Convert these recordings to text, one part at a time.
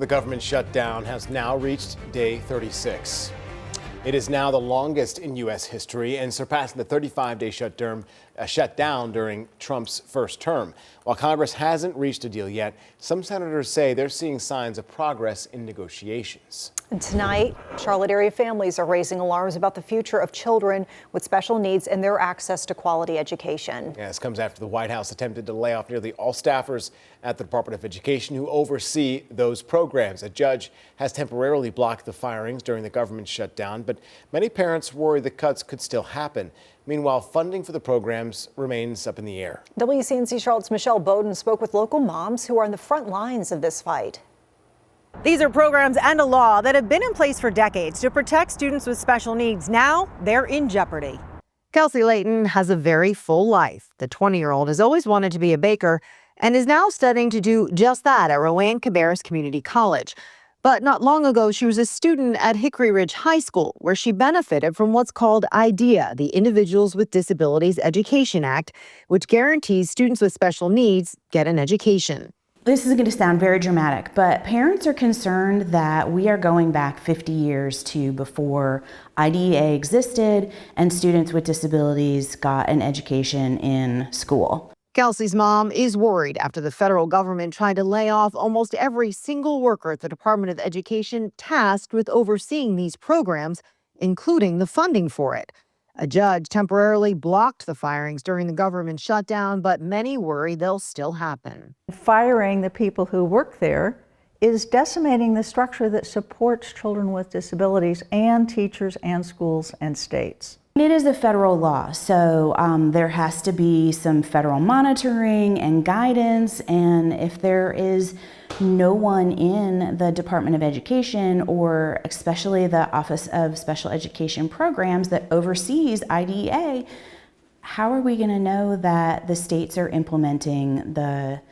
The government shutdown has now reached day 36. It is now the longest in U.S. history and surpassing the 35-day shutdown during Trump's first term. While Congress hasn't reached a deal yet, some senators say they're seeing signs of progress in negotiations. And tonight, Charlotte area families are raising alarms about the future of children with special needs and their access to quality education. Yeah, this comes after the White House attempted to lay off nearly all staffers at the Department of Education who oversee those programs. A judge has temporarily blocked the firings during the government shutdown, but many parents worry the cuts could still happen. Meanwhile, funding for the programs remains up in the air. WCNC Charlotte's Michelle Bowden spoke with local moms who are on the front lines of this fight. These are programs and a law that have been in place for decades to protect students with special needs. Now they're in jeopardy. Kelsey Layton has a very full life. The 20-year-old has always wanted to be a baker and is now studying to do just that at Rowan Cabarrus Community College. But not long ago, she was a student at Hickory Ridge High School, where she benefited from what's called IDEA, the Individuals with Disabilities Education Act, which guarantees students with special needs get an education. This is going to sound very dramatic, but parents are concerned that we are going back 50 years to before IDEA existed and students with disabilities got an education in school. Kelsey's mom is worried after the federal government tried to lay off almost every single worker at the Department of Education tasked with overseeing these programs, including the funding for it. A judge temporarily blocked the firings during the government shutdown, but many worry they'll still happen. Firing the people who work there is decimating the structure that supports children with disabilities and teachers and schools and states. It is a federal law, so there has to be some federal monitoring and guidance, and if there is no one in the Department of Education, or especially the Office of Special Education Programs that oversees IDEA, how are we going to know that the states are implementing the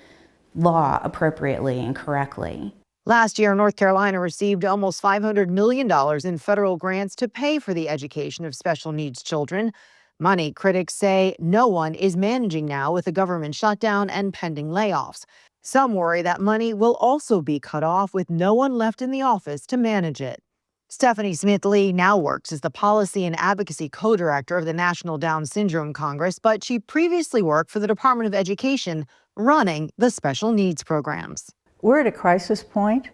law appropriately and correctly? Last year, North Carolina received almost $500 million in federal grants to pay for the education of special needs children. Money critics say no one is managing now with the government shutdown and pending layoffs. Some worry that money will also be cut off with no one left in the office to manage it. Stephanie Smith-Lee now works as the Policy and Advocacy Co-Director of the National Down Syndrome Congress, but she previously worked for the Department of Education running the special needs programs. We're at a crisis point.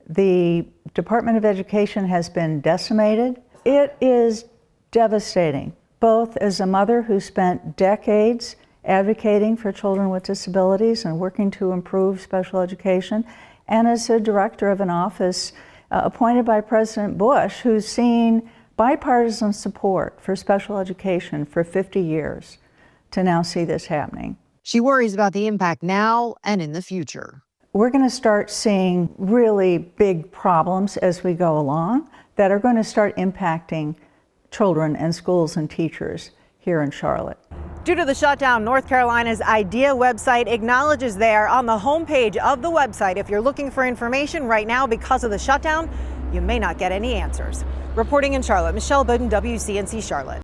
The Department of Education has been decimated. It is devastating, both as a mother who spent decades advocating for children with disabilities and working to improve special education, and as a director of an office appointed by President Bush, who's seen bipartisan support for special education for 50 years, to now see this happening. She worries about the impact now and in the future. We're going to start seeing really big problems as we go along that are going to start impacting children and schools and teachers here in Charlotte. Due to the shutdown, North Carolina's IDEA website acknowledges there on the homepage of the website, if you're looking for information right now because of the shutdown, you may not get any answers. Reporting in Charlotte, Michelle Bowden, WCNC Charlotte.